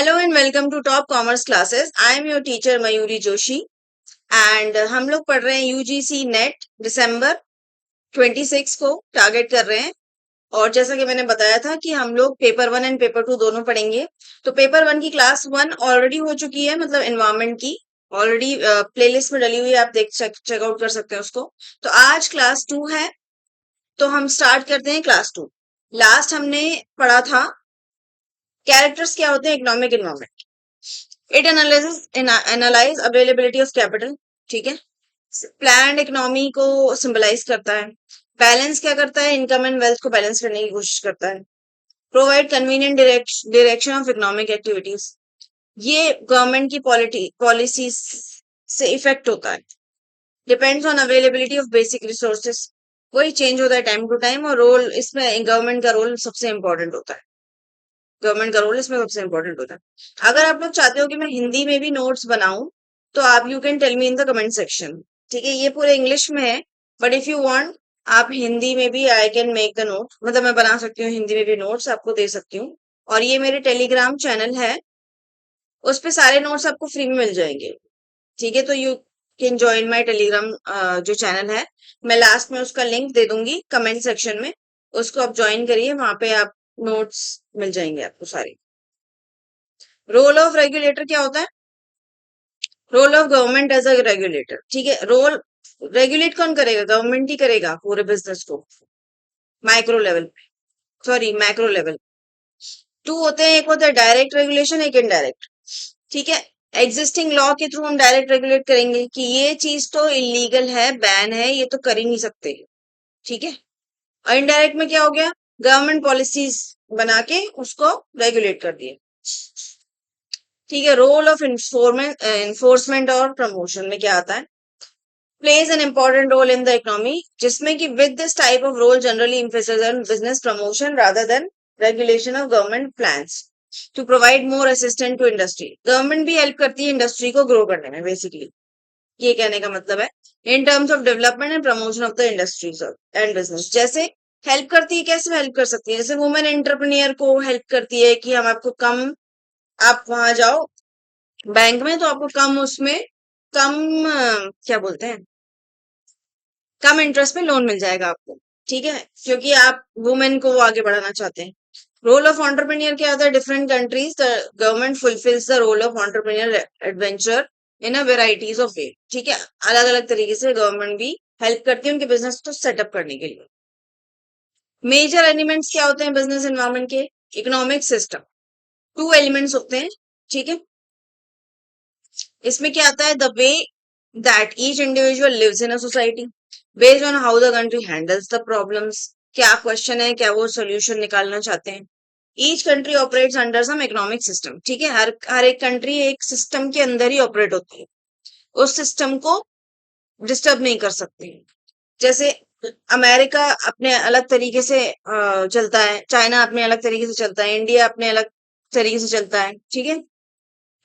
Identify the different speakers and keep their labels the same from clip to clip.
Speaker 1: Hello and welcome to top commerce classes. I am your teacher Mayuri Joshi and हम लोग पढ़ रहे हैं यूजीसी नेट दिसंबर 26 को टारगेट कर रहे हैं। और जैसा कि मैंने बताया था कि हम लोग पेपर 1 एंड पेपर 2 दोनों पढ़ेंगे। तो पेपर 1 की क्लास 1 ऑलरेडी हो चुकी है, मतलब एनवायरनमेंट की ऑलरेडी प्लेलिस्ट में डली हुई है, आप देख चेकआउट कर सकते हैं उसको। तो आज क्लास 2 है, तो हम स्टार्ट करते हैं क्लास 2। लास्ट हमने पढ़ा था कैरेक्टर्स क्या होते हैं economic environment. It analyse availability of capital, ठीक है। प्लान्ड इकोनॉमी को सिंबलाइज करता है। बैलेंस क्या करता है, इनकम एंड वेल्थ को बैलेंस करने की कोशिश करता है। Provide convenient direction of economic activities, ये गवर्नमेंट की पॉलिसीज से इफेक्ट होता है। Depends on availability of basic resources, वही चेंज होता है टाइम टू टाइम। और रोल इसमें गवर्नमेंट का रोल सबसे इंपॉर्टेंट होता है। गवर्नमेंट का रोल इसमें सबसे इंपॉर्टेंट होता है। अगर आप लोग चाहते हो कि मैं हिंदी में भी नोट्स बनाऊं, तो आप you can tell me in the comment section, ठीक है। ये पूरे इंग्लिश में है, बट इफ यू वांट आप हिंदी में भी I can make the note, मतलब मैं बना सकती हूँ हिंदी में भी नोट्स आपको दे सकती हूँ। और ये मेरे टेलीग्राम चैनल है, उस पे सारे नोट्स आपको फ्री में मिल जाएंगे, ठीक है। तो you can join my Telegram जो चैनल है, मैं लास्ट में उसका लिंक दे दूंगी कमेंट सेक्शन में, उसको आप ज्वाइन करिए, वहां पे आप नोट्स मिल जाएंगे आपको सारे। रोल ऑफ रेगुलेटर क्या होता है, role of government as a regulator, ठीक है। रोल रेगुलेट कौन करेगा, गवर्नमेंट ही करेगा पूरे बिजनेस को, माइक्रो लेवल पे, सॉरी मैक्रो लेवल। टू होते हैं, एक होता है डायरेक्ट रेगुलेशन, एक इनडायरेक्ट, ठीक है। एग्जिस्टिंग लॉ के थ्रू हम डायरेक्ट रेगुलेट करेंगे कि ये चीज तो इलीगल है, बैन है, ये तो कर ही नहीं सकते, ठीक है। और इनडायरेक्ट में क्या हो गया, गवर्नमेंट पॉलिसीज बना के उसको रेगुलेट कर दिए, ठीक है। रोल ऑफ इन्फोर्समेंट और प्रमोशन में क्या आता है, plays an important role in the economy, जिसमें कि with this type of role generally emphasis on business promotion rather than regulation of government plans to provide more assistance to industry। Government भी help करती है industry को grow करने में, basically ये कहने का मतलब है, in terms of development and promotion of the industries and business. जैसे हेल्प करती है, कैसे हेल्प कर सकती है, जैसे वुमेन एंटरप्रेन्योर को हेल्प करती है कि हम आपको कम, आप वहां जाओ बैंक में तो आपको कम उसमें कम क्या बोलते हैं, कम इंटरेस्ट में लोन मिल जाएगा आपको, ठीक है, क्योंकि आप वुमेन को आगे बढ़ाना चाहते हैं। रोल ऑफ एंटरप्रेन्योर क्या होता है, different countries the government fulfils the role of entrepreneur adventure in a varieties of way, ठीक है। अलग अलग तरीके से गवर्नमेंट भी हेल्प करती है उनके बिजनेस को सेटअप करने के लिए। मेजर एलिमेंट्स क्या होते हैं बिजनेस एनवायरनमेंट के, इकोनॉमिक सिस्टम, टू एलिमेंट्स होते हैं, ठीक है। इसमें क्या आता है, the way that each individual lives in a society based on how the country handles the problems, क्या क्वेश्चन है, क्या वो सोल्यूशन निकालना चाहते हैं। Each country operates under some economic system, ठीक है। हर एक कंट्री एक सिस्टम के अंदर ही ऑपरेट होती है, उस सिस्टम को डिस्टर्ब नहीं कर सकती। जैसे अमेरिका अपने अलग तरीके से चलता है, चाइना अपने अलग तरीके से चलता है, इंडिया अपने अलग तरीके से चलता है, ठीक है।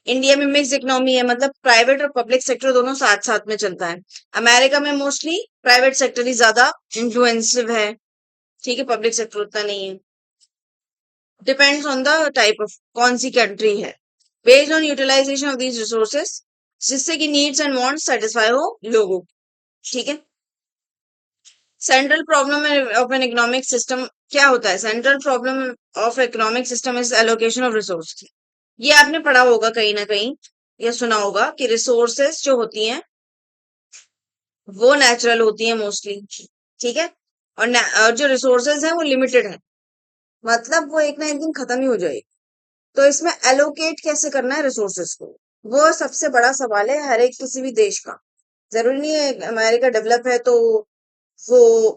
Speaker 1: इंडिया में मिक्स इकोनॉमी है, मतलब प्राइवेट और पब्लिक सेक्टर दोनों साथ साथ में चलता है। अमेरिका में मोस्टली प्राइवेट सेक्टर ही ज्यादा इन्फ्लुएंसिव है, ठीक है, पब्लिक सेक्टर उतना नहीं है। Depends on the type of, कौन सी कंट्री है, based on utilisation of these resources, जिससे कि नीड्स एंड वांट्स सेटिस्फाई हो लोगों, ठीक है। Central problem of an economic system क्या होता है, central problem of economic system is allocation of resource. ये आपने पढ़ा होगा कहीं ना कहीं, या सुना होगा कि रिसोर्सेस जो होती हैं वो नेचुरल होती हैं मोस्टली, ठीक है। और जो रिसोर्सेज हैं वो लिमिटेड है, मतलब वो एक ना एक दिन खत्म ही हो जाएगी। तो इसमें एलोकेट कैसे करना है रिसोर्सेज को, वो सबसे बड़ा सवाल है हर एक किसी भी देश का। जरूरी नहीं है अमेरिका डेवलप है तो वो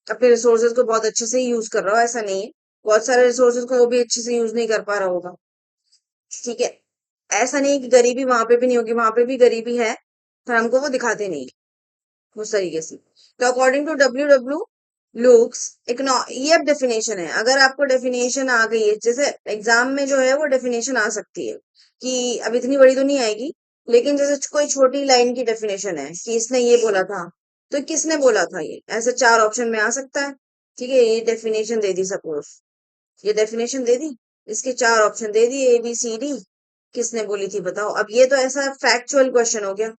Speaker 1: अपने रिसोर्सेज को बहुत अच्छे से यूज कर रहा हो, ऐसा नहीं है। बहुत सारे रिसोर्सेज को वो भी अच्छे से यूज नहीं कर पा रहा होगा, ठीक है। ऐसा नहीं है कि गरीबी वहां पे भी नहीं होगी, वहां पे भी गरीबी है, पर हमको वो दिखाते नहीं उस तरीके से। तो अकॉर्डिंग टू डब्ल्यू लुक्स ये अब डेफिनेशन है, अगर आपको डेफिनेशन आ गई है, जैसे एग्जाम में जो है वो डेफिनेशन आ सकती है कि अब इतनी बड़ी तो नहीं आएगी, लेकिन जैसे कोई छोटी लाइन की डेफिनेशन है कि इसने ये बोला था, तो किसने बोला था, ये ऐसे चार ऑप्शन में आ सकता है, ठीक है। ये डेफिनेशन दे दी, सपोज ये डेफिनेशन दे दी, इसके चार ऑप्शन दे दिए, ए बी सी डी, किसने बोली थी बताओ। अब ये तो ऐसा फैक्चुअल क्वेश्चन हो गया,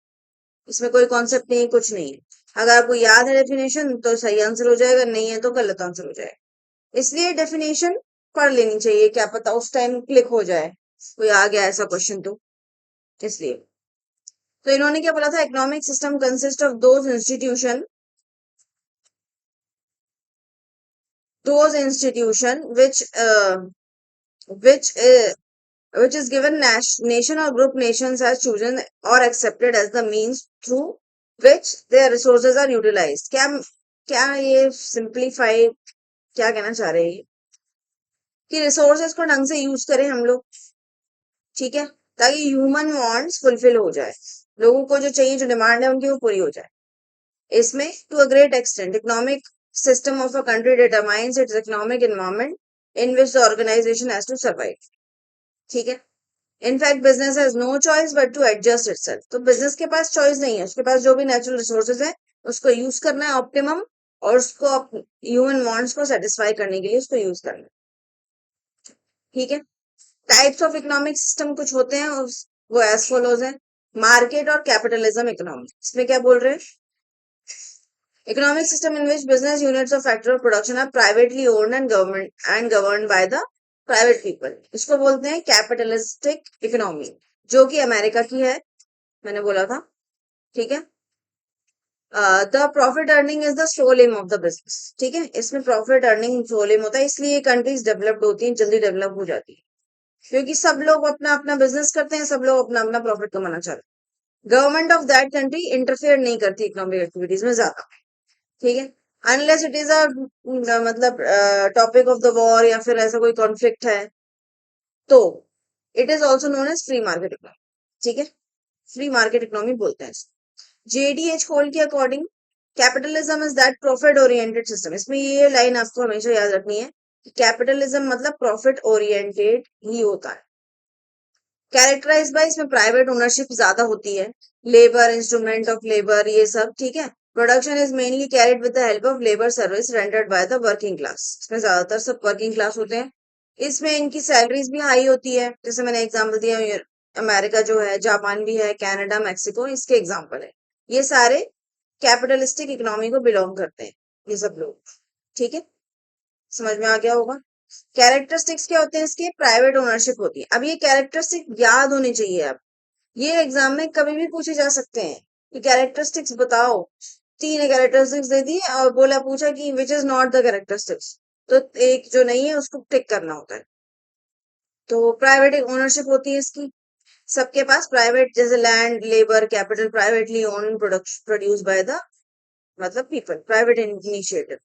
Speaker 1: इसमें कोई कॉन्सेप्ट नहीं, कुछ नहीं है। अगर आपको याद है डेफिनेशन तो सही आंसर हो जाएगा, नहीं है तो गलत आंसर हो जाएगा। इसलिए डेफिनेशन पढ़ लेनी चाहिए, क्या पता उस टाइम क्लिक हो जाए, कोई आ गया ऐसा क्वेश्चन तो। इसलिए तो इन्होंने क्या बोला था, economic system consist of those institution which which is given nation or group nations as chosen or accepted as the means through which their resources are utilized। क्या क्या ये सिंप्लीफाई क्या कहना चाह रहे हैं कि रिसोर्सेज को ढंग से यूज करें हम लोग, ठीक है, ताकि ह्यूमन वांट्स फुलफिल हो जाए, लोगों को जो चाहिए, जो डिमांड है उनकी वो पूरी हो जाए। इसमें to a great extent economic system of a country determines its economic environment in which the organisation has to survive, ठीक है। In fact business has no choice but to adjust itself. तो बिजनेस के पास चॉइस नहीं है, उसके पास जो भी नेचुरल रिसोर्सेज है उसको यूज करना है ऑप्टिमम, और उसको ह्यूमन वांट्स को सेटिस्फाई करने के लिए उसको यूज करना है, ठीक है। टाइप्स ऑफ इकोनॉमिक सिस्टम कुछ होते हैं, वो एज फॉलोज है। मार्केट और कैपिटलिज्म इकोनॉमी, इसमें क्या बोल रहे हैं, economic system in which business units और factor of production are privately owned and governed by the private people. इसको बोलते हैं कैपिटलिस्टिक इकोनॉमी, जो कि अमेरिका की है, मैंने बोला था, ठीक है। The profit earning is the sole aim of the business, ठीक है। इसमें प्रॉफिट अर्निंग सोल एम होता है, इसलिए कंट्रीज डेवलप्ड होती हैं, जल्दी डेवलप हो जाती है, क्योंकि सब लोग अपना अपना बिजनेस करते हैं, सब लोग अपना अपना प्रॉफिट कमाना चाहते हैं। Government of that country interfere नहीं करती इकोनॉमिक एक्टिविटीज में ज्यादा, ठीक है, अनलेस इट इज अ मतलब टॉपिक ऑफ द वॉर या फिर ऐसा कोई कॉन्फ्लिक्ट है, तो it is also known as free market economy, ठीक है, फ्री मार्केट इकोनॉमी बोलते हैं। जेडीएच होल के according capitalism is that profit oriented system. इसमें ये लाइन आपको हमेशा याद रखनी है कि कैपिटलिज्म मतलब प्रॉफिट ओरिएंटेड ही होता है। कैरेक्टराइज बाय, इसमें प्राइवेट ओनरशिप ज्यादा होती है, लेबर, इंस्ट्रूमेंट ऑफ लेबर, ये सब, ठीक है। Production is mainly carried with the help of labour service rendered by the working class. इसमें ज्यादातर सब वर्किंग क्लास होते हैं। इसमें इनकी सैलरीज भी हाई होती है, जैसे मैंने एग्जाम्पल दिया, अमेरिका जो है, जापान भी है, कनाडा, मैक्सिको, इसके एग्जाम्पल है। ये सारे कैपिटलिस्टिक इकोनॉमी को बिलोंग करते हैं, ये सब लोग, ठीक है, समझ में आ गया होगा। कैरेक्टरिस्टिक्स क्या होते हैं इसके, प्राइवेट ओनरशिप होती है। अब ये कैरेक्टरिस्टिक याद होने चाहिए, अब ये एग्जाम में कभी भी पूछे जा सकते हैं कि कैरेक्टरिस्टिक्स बताओ। 3 कैरेक्टरिस्टिक्स दे दी और बोला, पूछा कि which is not the characteristics, तो एक जो नहीं है उसको टिक करना होता है। तो प्राइवेट ओनरशिप होती है इसकी, सबके पास प्राइवेट, जैसे land, labour, capital, privately own, produce by the मतलब पीपल, प्राइवेट इनिशिएटिव।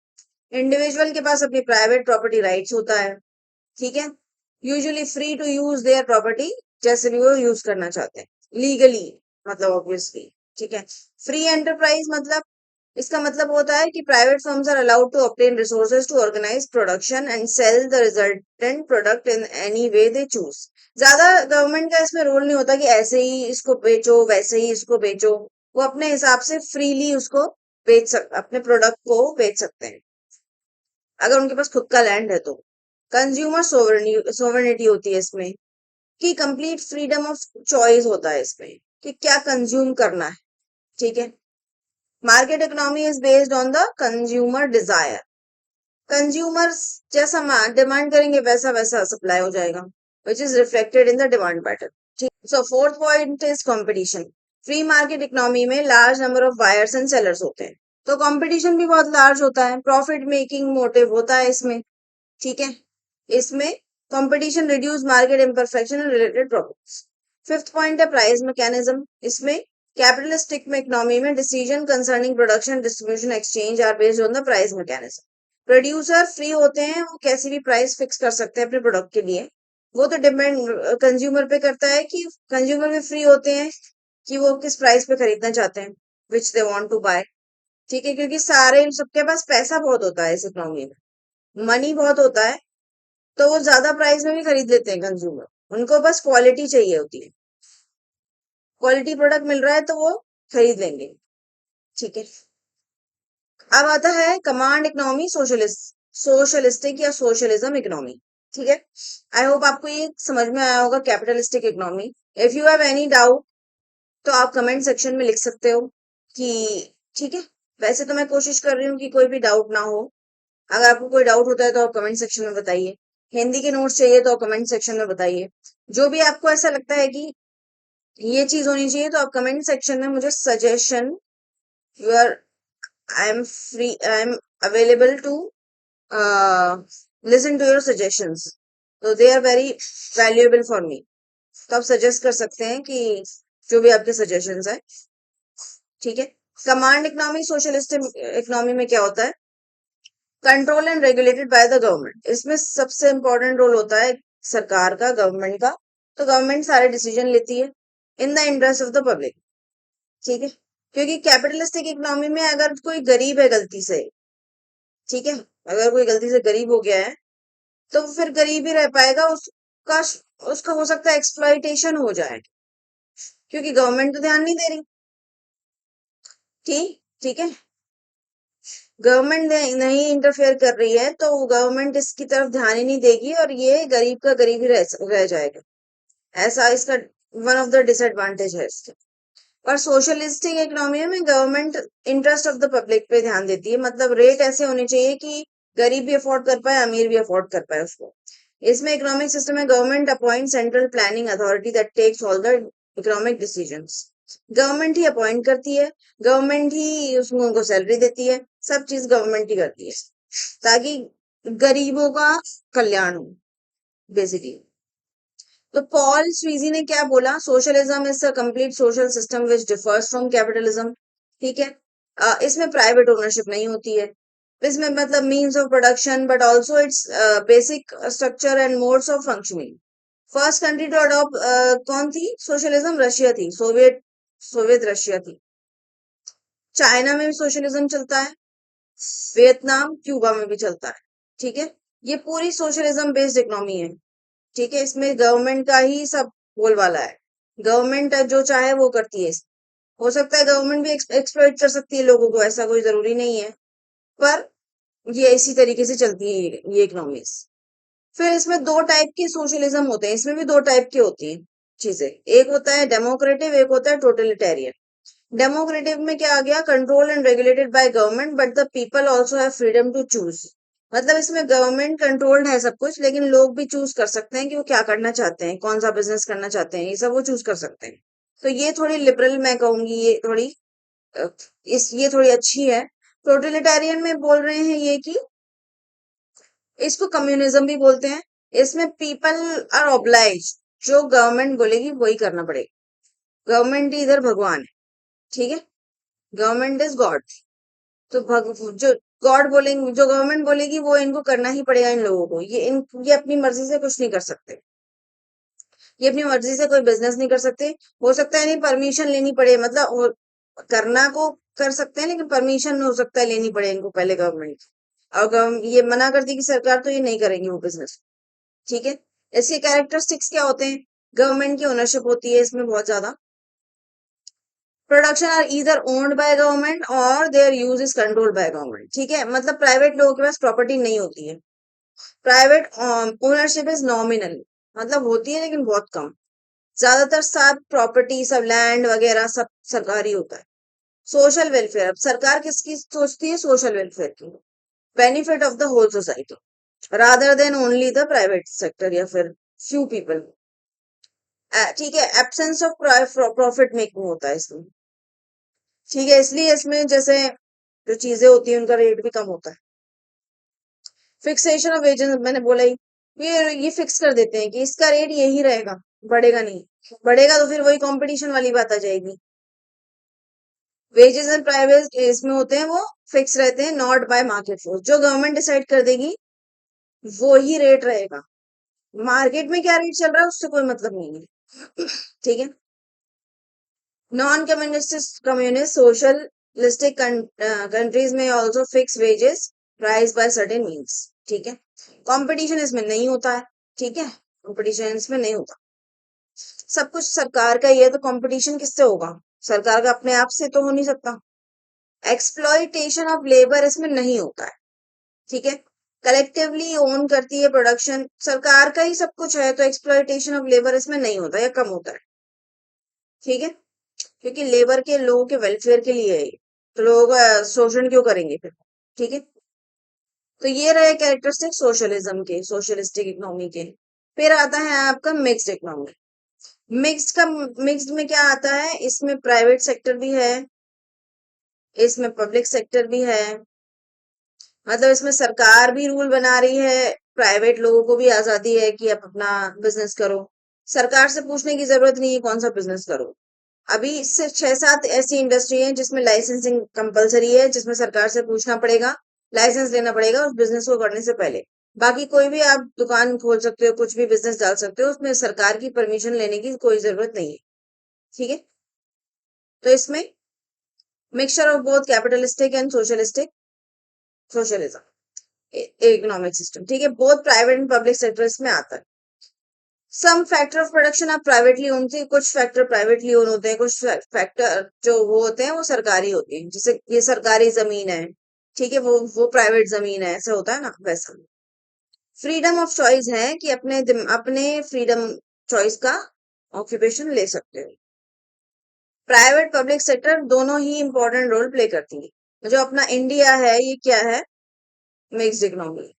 Speaker 1: इंडिविजुअल के पास अपनी प्राइवेट प्रॉपर्टी राइट्स होता है, ठीक है, usually free to use their property, जैसे भी वो यूज करना चाहते हैं लीगली, मतलब ऑब्वियसली, ठीक है। फ्री एंटरप्राइज मतलब, इसका मतलब होता है कि private firms are allowed to obtain resources to organise production and sell the resultant product in any way they choose. ज्यादा गवर्नमेंट का इसमें रोल नहीं होता कि ऐसे ही इसको बेचो, वैसे ही इसको बेचो, वो अपने हिसाब से फ्रीली उसको अपने प्रोडक्ट को बेच सकते हैं, अगर उनके पास खुद का लैंड है तो। कंज्यूमर सोवरेनिटी होती है इसमें, कि कंप्लीट फ्रीडम ऑफ चॉइस होता है इसमें कि क्या कंज्यूम करना है, ठीक है। Market economy is based on the consumer desire, consumers जैसा डिमांड करेंगे वैसा वैसा सप्लाई हो जाएगा, which is reflected in the demand pattern, ठीक। So fourth point is competition. Free market economy में large number of buyers and sellers होते हैं, तो कंपटीशन भी बहुत लार्ज होता है, प्रॉफिट मेकिंग मोटिव होता है इसमें, ठीक है। इसमें competition reduce market imperfection and related problems. Fifth point है प्राइस मैकेनिज्म। इसमें कैपिटलिस्टिक इकोनॉमी में decision concerning production, distribution, exchange are based on the price mechanism. Producer free होते हैं, वो कैसी भी प्राइस फिक्स कर सकते हैं अपने प्रोडक्ट के लिए, वो तो डिपेंड कंज्यूमर पे करता है कि कंज्यूमर भी फ्री होते हैं कि वो किस प्राइस पे खरीदना चाहते हैं, विच दे वांट टू बाय, ठीक है, क्योंकि सारे सबके पास पैसा बहुत होता है इस इकोनॉमी में, मनी बहुत होता है, तो वो ज्यादा प्राइस में भी खरीद लेते हैं कंज्यूमर, उनको बस क्वालिटी चाहिए होती है, क्वालिटी प्रोडक्ट मिल रहा है तो वो खरीद लेंगे, ठीक है। अब आता है कमांड इकोनॉमी, सोशलिस्टिक या सोशलिज्म इकोनॉमी, ठीक है। आई होप आपको ये समझ में आया होगा capitalistic economy. If you have any doubt तो आप कमेंट सेक्शन में लिख सकते हो कि ठीक है। वैसे तो मैं कोशिश कर रही हूँ कि कोई भी डाउट ना हो। अगर आपको कोई डाउट होता है तो आप कमेंट सेक्शन में बताइए। हिंदी के नोट्स चाहिए तो आप कमेंट सेक्शन में बताइए। जो भी आपको ऐसा लगता है कि ये चीज होनी चाहिए तो आप कमेंट सेक्शन में मुझे suggestion, you are, I am free, I am available to listen to your suggestions. तो they are very valuable for me. तो आप सजेस्ट कर सकते हैं कि जो भी आपके सजेशंस है। ठीक है। कमांड इकोनॉमी, सोशलिस्ट इकोनॉमी में क्या होता है? Control and regulated by the government. इसमें सबसे इंपॉर्टेंट रोल होता है सरकार का, गवर्नमेंट का। तो गवर्नमेंट सारे डिसीजन लेती है in the interest of the public. ठीक है। क्योंकि कैपिटलिस्टिक इकोनॉमी में अगर कोई गरीब है गलती से, ठीक है, अगर कोई गलती से गरीब हो गया है तो फिर गरीब ही रह पाएगा। उसका उसका हो सकता है एक्सप्लॉइटेशन हो जाए, क्योंकि गवर्नमेंट तो ध्यान नहीं दे रही। ठीक ठीक है। गवर्नमेंट नहीं इंटरफेयर कर रही है तो गवर्नमेंट इसकी तरफ ध्यान ही नहीं देगी और ये गरीब का गरीब ही रह जाएगा। ऐसा इसका वन ऑफ द डिसएडवांटेज है इसके। और सोशलिस्टिक इकोनॉमी में government interest of the public पे ध्यान देती है। मतलब रेट ऐसे होने चाहिए कि गरीब भी अफोर्ड कर पाए, अमीर भी अफोर्ड कर पाए उसको। इसमें इकोनॉमिक सिस्टम में government appoint central planning authority that takes all the economic decisions. Government ही अपॉइंट करती है, गवर्नमेंट ही उसको उनको सैलरी देती है, सब चीज गवर्नमेंट ही करती है ताकि गरीबों का कल्याण हो बेसिकली। तो पॉल स्वीजी ने क्या बोला? Socialism is a complete social system which differs from capitalism. ठीक है। इसमें प्राइवेट ओनरशिप नहीं होती है। इसमें मतलब means of production but also its basic structure and modes of functioning. First country to adopt कौन थी सोशलिज्म? रशिया थी, सोवियत सोवियत रशिया थी। चाइना में भी सोशलिज्म चलता है, वियतनाम, क्यूबा में भी चलता है। ठीक है। ये पूरी सोशलिज्म बेस्ड इकोनॉमी है। ठीक है। इसमें गवर्नमेंट का ही सब बोलबाला है। गवर्नमेंट जो चाहे वो करती है। हो सकता है गवर्नमेंट भी एक्सप्लॉइट कर सकती है लोगों को, ऐसा कोई जरूरी नहीं है, पर ये इसी तरीके से चलती है ये इकोनॉमीज। फिर इसमें दो टाइप के सोशलिज्म होते हैं, इसमें भी दो टाइप की होती हैं चीजें। एक होता है डेमोक्रेटिव, एक होता है टोटलिटेरियन। डेमोक्रेटिव में क्या आ गया? Control and regulated by government but the people also have freedom to choose. मतलब इसमें गवर्नमेंट कंट्रोल्ड है सब कुछ, लेकिन लोग भी चूज कर सकते हैं कि वो क्या करना चाहते हैं, कौन सा बिजनेस करना चाहते हैं, ये सब वो चूज कर सकते हैं। तो ये थोड़ी लिबरल मैं कहूंगी, ये थोड़ी अ, ये थोड़ी अच्छी है। टोटलिटेरियन में बोल रहे हैं ये कि इसको कम्युनिज्म भी बोलते हैं। इसमें पीपल आर ऑब्लाइज, जो गवर्नमेंट बोलेगी वही करना पड़ेगा। गवर्नमेंट इधर भगवान है। ठीक है। Government is God. तो जो गॉड बोलेंगे, जो गवर्नमेंट बोलेगी वो इनको करना ही पड़ेगा इन लोगों को। ये अपनी मर्जी से कुछ नहीं कर सकते। ये अपनी मर्जी से कोई बिजनेस नहीं कर सकते। हो सकता है नहीं परमिशन लेनी पड़े, मतलब करना को कर सकते हैं लेकिन परमिशन हो सकता है लेनी पड़े इनको पहले गवर्नमेंट की। और ये मना कर दी कि सरकार तो ये नहीं करेंगी वो बिजनेस। ठीक है। इसके कैरेक्टरिस्टिक्स क्या होते हैं? गवर्नमेंट की ओनरशिप होती है इसमें बहुत ज्यादा। Production are either owned by government और their use is controlled by government. ठीक है। मतलब प्राइवेट लोगों के पास प्रॉपर्टी नहीं होती है। प्राइवेट ओनरशिप इज नॉमिनल, मतलब होती है लेकिन बहुत कम। ज्यादातर सब प्रॉपर्टी, सब लैंड वगैरह सब सरकारी होता है। सोशल वेलफेयर, अब सरकार किसकी सोचती है? सोशल वेलफेयर की, benefit of the whole society rather than only the private sector या फिर फ्यू पीपल। ठीक है। एब्सेंस ऑफ प्रॉफिट मेकिंग होता है इसमें। ठीक है। इसलिए इसमें जैसे जो चीजें होती है उनका रेट भी कम होता है। फिक्सेशन ऑफ वेजेस मैंने बोला ही, ये फिक्स कर देते हैं कि इसका रेट यही रहेगा, बढ़ेगा नहीं। बढ़ेगा तो फिर वही कंपटीशन वाली बात आ जाएगी। वेजेस एंड प्राइवेट इसमें होते हैं वो फिक्स रहते हैं, नॉट बाय मार्केट फोर्स। जो गवर्नमेंट डिसाइड कर देगी वो ही रेट रहेगा। मार्केट में क्या रेट चल रहा है उससे कोई मतलब नहीं है। ठीक है। Non communist communist socialistic countries में also fix wages price by certain means. ठीक है। कंपटीशन इसमें नहीं होता है। ठीक है। कंपटीशन इसमें नहीं होता, सब कुछ सरकार का ही है तो कंपटीशन किससे होगा? सरकार का अपने आप से तो हो नहीं सकता। एक्सप्लॉइटेशन ऑफ लेबर इसमें नहीं होता है। ठीक है। कलेक्टिवली ओन करती है प्रोडक्शन, सरकार का ही सब कुछ है, तो एक्सप्लॉयटेशन ऑफ लेबर इसमें नहीं होता या कम होता है। ठीक है, क्योंकि लेबर के लोगों के वेलफेयर के लिए है ये, तो लोगों का शोषण क्यों करेंगे फिर। ठीक है, तो ये रहे कैरेक्टरिस्टिक सोशलिज्म के, सोशलिस्टिक इकोनॉमी के। फिर आता है आपका मिक्स्ड इकोनॉमी। मिक्स्ड में क्या आता है, इसमें प्राइवेट सेक्टर भी है, इसमें पब्लिक सेक्टर भी है, मतलब इसमें सरकार भी रूल बना रही है, प्राइवेट लोगों को भी आजादी है कि आप अपना बिजनेस करो, सरकार से पूछने की जरूरत नहीं है कौन सा बिजनेस करो। अभी सिर्फ 6-7 ऐसी इंडस्ट्री है जिसमें लाइसेंसिंग कंपलसरी है, जिसमें सरकार से पूछना पड़ेगा, लाइसेंस लेना पड़ेगा उस बिजनेस को करने से पहले। बाकी कोई भी आप दुकान खोल सकते हो, कुछ भी बिजनेस डाल सकते हो, उसमें सरकार की परमिशन लेने की कोई जरूरत नहीं है। ठीक है, तो इसमें mixture of both capitalistic and socialistic socialism economic system. ठीक है, both private and public sector इसमें आता है। सम फैक्टर ऑफ प्रोडक्शन आप प्राइवेटली ओन थे, कुछ फैक्टर प्राइवेटली ओन होते हैं, कुछ फैक्टर जो वो होते हैं वो सरकारी होते हैं, जैसे ये सरकारी जमीन है, ठीक है, वो प्राइवेट जमीन है, ऐसा होता है ना वैसा। फ्रीडम ऑफ चॉइस है कि अपने फ्रीडम चॉइस का ऑक्यूपेशन ले सकते हो। प्राइवेट पब्लिक सेक्टर दोनों ही इंपॉर्टेंट रोल प्ले करती है। जो अपना इंडिया है ये क्या है, मिक्स्ड इकोनॉमी।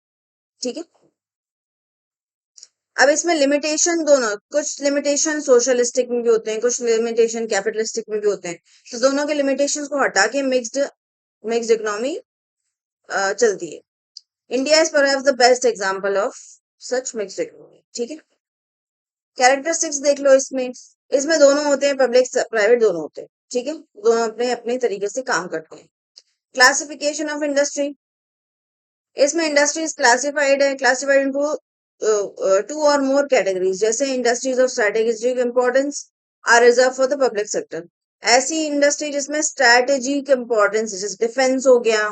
Speaker 1: ठीक है, अब इसमें लिमिटेशन दोनों, कुछ लिमिटेशन सोशलिस्टिक में भी होते हैं, कुछ लिमिटेशन कैपिटलिस्टिक में भी होते हैं, तो दोनों के लिमिटेशंस को हटा के मिक्स्ड इकोनॉमी चलती है। India is perhaps the best example of such mixed economy. ठीक है, कैरेक्टरिस्टिक्स देख लो इसमें, इसमें दोनों होते हैं, पब्लिक प्राइवेट दोनों होते हैं। ठीक है, दोनों अपने अपने तरीके से काम करते हैं। क्लासिफिकेशन ऑफ इंडस्ट्री, इसमें इंडस्ट्रीज क्लासिफाइड इनटू 2 और मोर कैटेगरीज, जैसे industries of strategic importance are reserve for the public sector. ऐसी इंडस्ट्री जिसमें स्ट्रेटेजिक इंपॉर्टेंस, जैसे डिफेंस हो गया,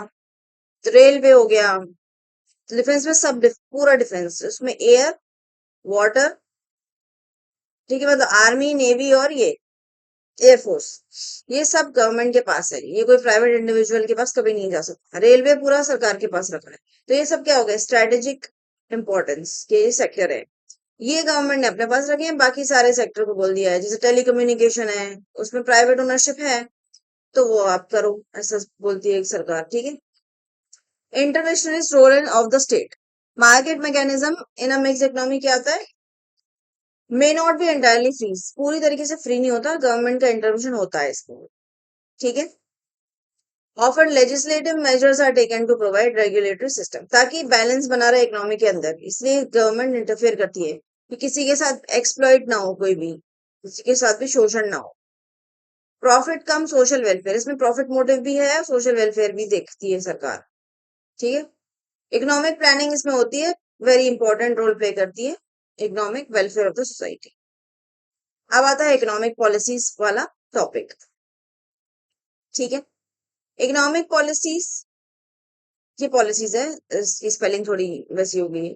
Speaker 1: रेलवे हो गया, डिफेंस में सब पूरा डिफेंस, उसमें एयर, वाटर, ठीक है, मतलब आर्मी, नेवी और ये एयरफोर्स, ये सब गवर्नमेंट के पास है, ये कोई प्राइवेट इंडिविजुअल के पास कभी नहीं जा सकता। रेलवे पूरा सरकार के पास रखा है, तो ये सब क्या हो गया, स्ट्रेटेजिक इंपॉर्टेंस के सेक्टर है, ये गवर्नमेंट ने अपने पास रखे हैं, बाकी सारे सेक्टर को बोल दिया है। जैसे टेलीकम्युनिकेशन है, उसमें प्राइवेट ओनरशिप है, तो वो आप करो, ऐसा बोलती है सरकार। ठीक है, internationalist role of the state, market mechanism in a mix economy क्या होता है, may not be entirely free, पूरी तरीके से फ्री नहीं होता, गवर्नमेंट का इंटरवेंशन होता है इसमें। ठीक है, often legislative measures are taken to provide regulatory system, ताकि बैलेंस बना रहे इकोनॉमी के अंदर, इसलिए गवर्नमेंट इंटरफेयर करती है कि किसी के साथ एक्सप्लॉइट ना हो, कोई भी किसी के साथ भी शोषण ना हो। प्रॉफिट कम सोशल वेलफेयर, इसमें प्रॉफिट मोटिव भी है, सोशल वेलफेयर भी देखती है सरकार। ठीक है, इकोनॉमिक प्लानिंग इसमें होती है, वेरी इंपॉर्टेंट रोल प्ले करती है economic welfare of the society. अब आता है इकोनॉमिक पॉलिसीज वाला टॉपिक। ठीक है, इकोनॉमिक पॉलिसीज, ये पॉलिसीज है, इसकी स्पेलिंग थोड़ी वैसी हो गई है,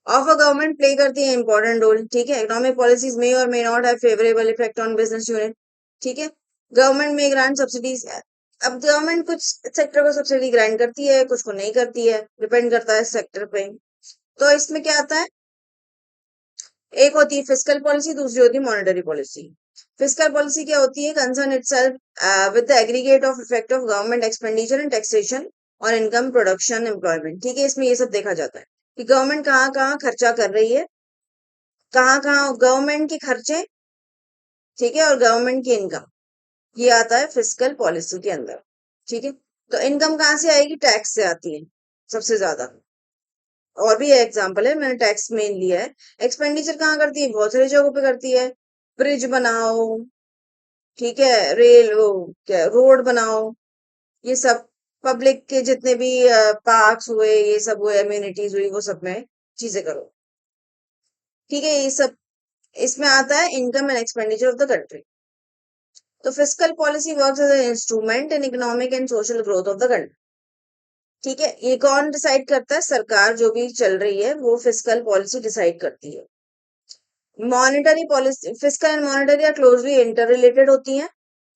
Speaker 1: ऑफ अ गवर्नमेंट प्ले करती है इंपॉर्टेंट रोल। ठीक है, इकोनॉमिक पॉलिसीज मे और may not have favourable effect on business unit. ठीक है, गवर्नमेंट में ग्रांट सब्सिडीज, अब गवर्नमेंट कुछ सेक्टर को सब्सिडी ग्रांट करती है, कुछ को नहीं करती है, डिपेंड करता है सेक्टर पे। तो इसमें क्या आता है, एक होती है फिस्कल पॉलिसी, दूसरी होती है मॉनेटरी पॉलिसी। फिस्कल पॉलिसी क्या होती है, concern itself with the aggregate of effect of government expenditure and taxation और इनकम, प्रोडक्शन, एम्प्लॉयमेंट। ठीक है, इसमें ये सब देखा जाता है कि गवर्नमेंट कहाँ कहाँ खर्चा कर रही है, कहाँ कहाँ गवर्नमेंट के खर्चे, ठीक है, और गवर्नमेंट की इनकम, ये आता है फिस्कल पॉलिसी के अंदर। ठीक है, तो इनकम कहाँ से आएगी, टैक्स से आती है सबसे ज्यादा, और भी एग्जाम्पल है, मैंने टैक्स मेन लिया है। एक्सपेंडिचर कहाँ करती है, बहुत सारी जगहों पे करती है, ब्रिज बनाओ, ठीक है, रेल वो क्या रोड बनाओ, ये सब पब्लिक के जितने भी पार्क्स हुए, ये सब हुए, अम्यूनिटीज हुई, वो सब में चीजें करो। ठीक है, ये सब इसमें आता है income and expenditure of the country. तो fiscal policy works as an instrument in economic and social growth of the country. ठीक है, ये कौन डिसाइड करता है, सरकार जो भी चल रही है वो फिस्कल पॉलिसी डिसाइड करती है। Monetary policy, fiscal and monetary are closely interrelated होती हैं,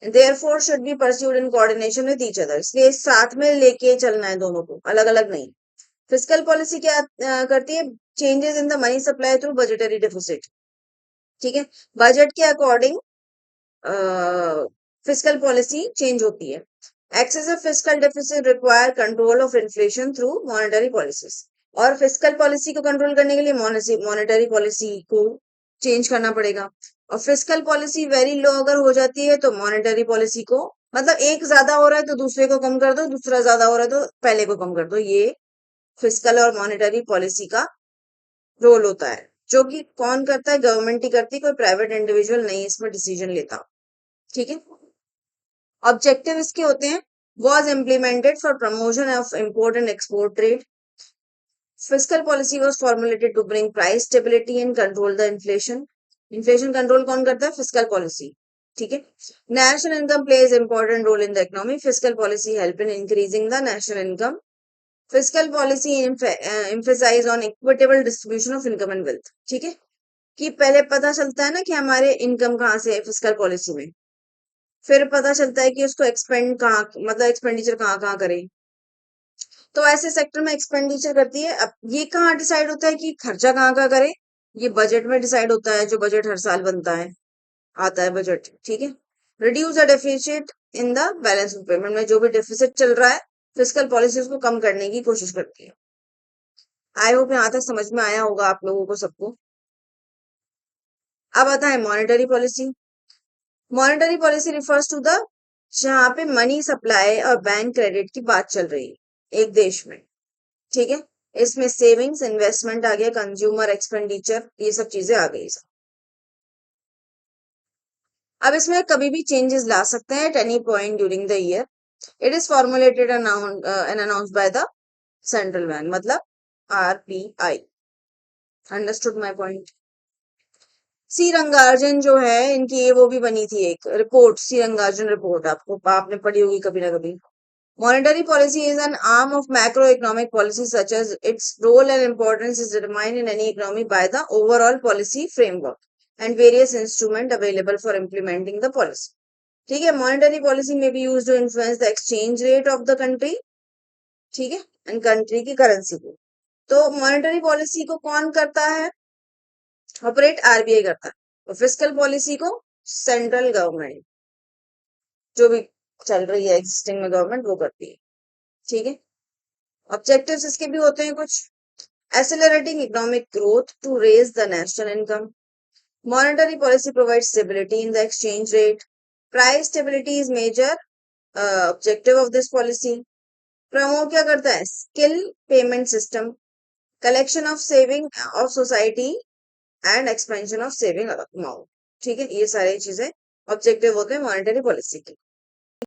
Speaker 1: therefore should be pursued in coordination with each other, इसलिए साथ में लेके चलना है दोनों को, अलग अलग नहीं। फिस्कल पॉलिसी क्या करती है? Changes in the money supply through budgetary deficit. ठीक है, बजट के अकॉर्डिंग फिस्कल पॉलिसी चेंज होती है। Excessive fiscal deficit require control of inflation through monetary policies. और फिस्कल पॉलिसी को कंट्रोल करने के लिए मॉनेटरी पॉलिसी को चेंज करना पड़ेगा। और फिस्कल पॉलिसी वेरी लो अगर हो जाती है तो मॉनेटरी पॉलिसी को, मतलब एक ज्यादा हो रहा है तो दूसरे को कम कर दो, दूसरा ज्यादा हो रहा है तो पहले को कम कर दो। ये फिस्कल और मॉनेटरी पॉलिसी का रोल होता है, जो कि कौन करता है? गवर्नमेंट ही करती है, कोई प्राइवेट इंडिविजुअल नहीं इसमें डिसीजन लेता। ठीक है, ऑब्जेक्टिव इसके होते हैं, was implemented for promotion of import and export trade. Fiscal policy was formulated to bring price stability and control the inflation. Inflation control कौन करता है? Fiscal policy. ठीक है, national income plays important role in the economy. Fiscal policy help in increasing the national income. Fiscal policy emphasize on equitable distribution of income and wealth. ठीक है, कि पहले पता चलता है ना कि हमारे इनकम कहाँ से है फिस्कल पॉलिसी में, फिर पता चलता है कि उसको एक्सपेंड कहाँ, मतलब एक्सपेंडिचर कहाँ कहाँ करें। तो ऐसे सेक्टर में एक्सपेंडिचर करती है। अब ये कहाँ डिसाइड होता है कि खर्चा कहाँ का करे? ये बजट में डिसाइड होता है, जो बजट हर साल बनता है, आता है बजट। ठीक है, reduce the deficit in the balance of payment, में जो भी डेफिसिट चल रहा है फिस्कल पॉलिसी उसको कम करने की कोशिश करती है। आई होप यहाँ तक समझ में आया होगा आप लोगों को सबको। अब आता है monetary policy. Monetary policy refers to the, जहां पे मनी सप्लाई और बैंक क्रेडिट की बात चल रही है एक देश में। ठीक है, इसमें सेविंग्स, इन्वेस्टमेंट आ गया, कंज्यूमर एक्सपेंडिचर, ये सब चीजें आ गई। अब इसमें कभी भी चेंजेस ला सकते हैं at any point during the year. It is formulated and announce by the central bank, मतलब RBI. Understood my point? C Rangarajan जो है इनकी, ये वो भी बनी थी एक रिपोर्ट, सी रंगार्जन रिपोर्ट, आपको आपने पढ़ी होगी कभी ना कभी। Monetary policy is an arm of macroeconomic policy, such as its role and importance is determined in any economy by the overall policy framework and various instruments available for implementing the policy. ठीक है, monetary policy may be used to influence the exchange rate of the country, ठीक है, and country की currency को। तो monetary policy को कौन करता है? ऑपरेट आरबीआई करता है। और फिस्कल पॉलिसी को सेंट्रल गवर्नमेंट, जो भी चल रही है एग्जिस्टिंग में गवर्नमेंट, वो करती है। ठीक है, ऑब्जेक्टिव्स इसके भी होते हैं कुछ। Accelerating economic growth to raise the national income. Monetary policy provides stability in the exchange rate. Price stability is major objective of this policy. Promote क्या करता है? Skill payment system, collection of saving of society and expansion of saving amount. ठीक है, ये सारी चीजें objective होते हैं मॉनेटरी पॉलिसी के।